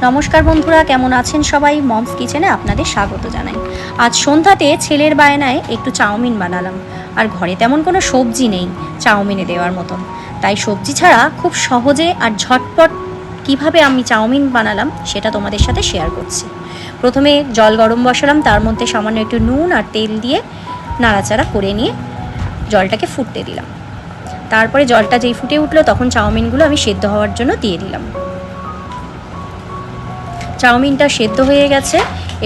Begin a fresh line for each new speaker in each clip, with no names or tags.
নমস্কার বন্ধুরা, কেমন আছেন সবাই? মমস কিচেনে আপনাদের স্বাগত জানাই। আজ সন্ধ্যাতে ছেলের বায়নায় একটু চাউমিন বানালাম। আর ঘরে তেমন কোনো সবজি নেই চাউমিনে দেওয়ার মতন, তাই সবজি ছাড়া খুব সহজে আর ঝটপট কিভাবে আমি চাউমিন বানালাম সেটা তোমাদের সাথে শেয়ার করছি। প্রথমে জল গরম বসালাম, তার মধ্যে সামান্য একটু নুন আর তেল দিয়ে নাড়াচাড়া করে নিয়ে জলটাকে ফুটতে দিলাম। তারপরে জলটা যেই ফুটে উঠলো তখন চাউমিনগুলো আমি সেদ্ধ হওয়ার জন্য দিয়ে দিলাম। চাউমিনটা সেদ্ধ হয়ে গেছে,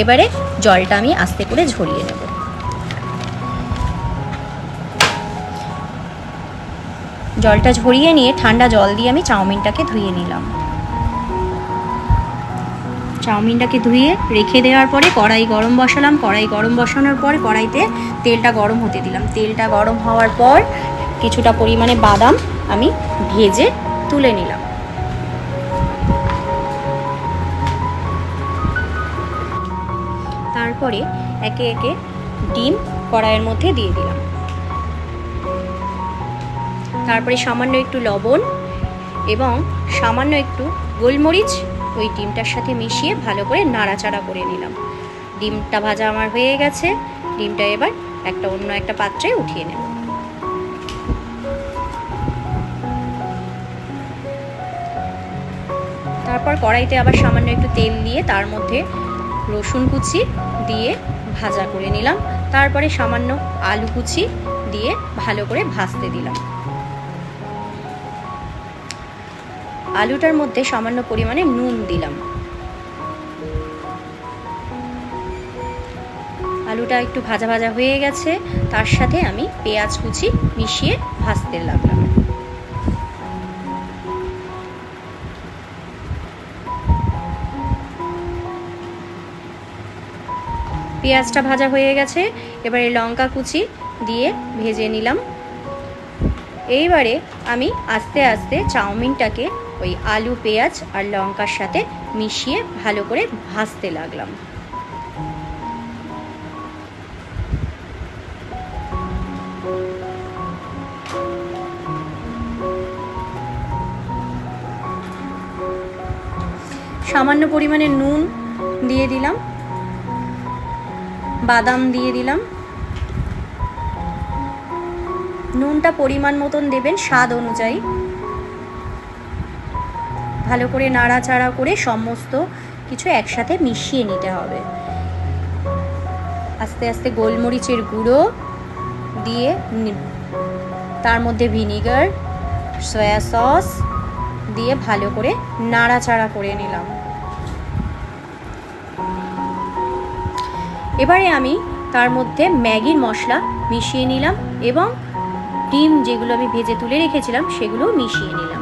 এবারে জলটা আমি আস্তে করে ঝরিয়ে নেব। জলটা ঝরিয়ে নিয়ে ঠান্ডা জল দিয়ে আমি চাউমিনটাকে ধুয়ে নিলাম। চাউমিনটাকে ধুয়ে রেখে দেওয়ার পরে কড়াই গরম বসালাম। কড়াই গরম বসানোর পর কড়াইতে তেলটা গরম হতে দিলাম। তেলটা গরম হওয়ার পর কিছুটা পরিমাণে বাদাম আমি ভেজে তুলে নিলাম। তারপরে একে একে ডিম কড়াইয়ের মধ্যে দিয়ে দিলাম। তারপরে সামান্য একটু লবণ এবং সামান্য একটু গোলমরিচ ওই ডিমটার সাথে মিশিয়ে ভালো করে নাড়াচাড়া করে নিলাম। ডিমটা ভাজা আমার হয়ে গেছে। ডিমটা এবার অন্য একটা পাত্রে উঠিয়ে নেব। তারপর কড়াইতে আবার সামান্য একটু তেল দিয়ে তার মধ্যে রসুন কুচি দিয়ে ভাজা করে নিলাম। তারপরে সামান্য আলু কুচি দিয়ে ভালো করে ভাজতে দিলাম। আলুটার মধ্যে সামান্য পরিমাণে নুন দিলাম। আলুটা একটু ভাজা ভাজা হয়ে গেছে, তার সাথে আমি পেঁয়াজ কুচি মিশিয়ে ভাজতে লাগলাম। পেঁয়াজটা ভাজা হয়ে গেছে, এবারে লঙ্কা কুচি দিয়ে ভেজে নিলাম। এইবারে আমি আস্তে আস্তে চাউমিনটাকে ওই আলু, পেঁয়াজ আর লঙ্কার সাথে মিশিয়ে ভালো করে ভাজতে লাগলাম। সামান্য পরিমাণে নুন দিয়ে দিলাম, বাদাম দিয়ে দিলাম। নুনটা পরিমাণ মতন দেবেন, স্বাদ অনুযায়ী। ভালো করে নাড়াচাড়া করে সমস্ত কিছু একসাথে মিশিয়ে নিতে হবে। আস্তে আস্তে গোলমরিচের গুঁড়ো দিয়ে তার মধ্যে ভিনিগার, সয়া সস দিয়ে ভালো করে নাড়াচাড়া করে নিলাম। এবারে আমি তার মধ্যে ম্যাগির মশলা মিশিয়ে নিলাম এবং ডিম যেগুলো আমি ভেজে তুলে রেখেছিলাম সেগুলো মিশিয়ে নিলাম।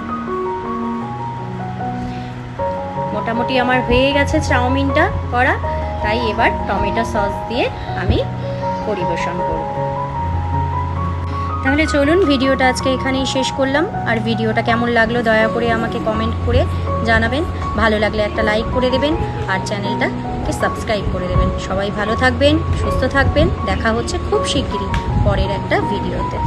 মোটামুটি আমার হয়ে গেছে চাউমিনটা করা, তাই এবার টমেটো সস দিয়ে আমি পরিবেশন করব। তাহলে চলুন, ভিডিওটা আজকে এখানেই শেষ করলাম। আর ভিডিওটা কেমন লাগলো দয়া করে আমাকে কমেন্ট করে জানাবেন। ভালো লাগলে একটা লাইক করে দেবেন আর চ্যানেলটাকে সাবস্ক্রাইব করে দেবেন। সবাই ভালো থাকবেন, সুস্থ থাকবেন। দেখা হচ্ছে খুব শিগগিরই পরের একটা ভিডিওতে।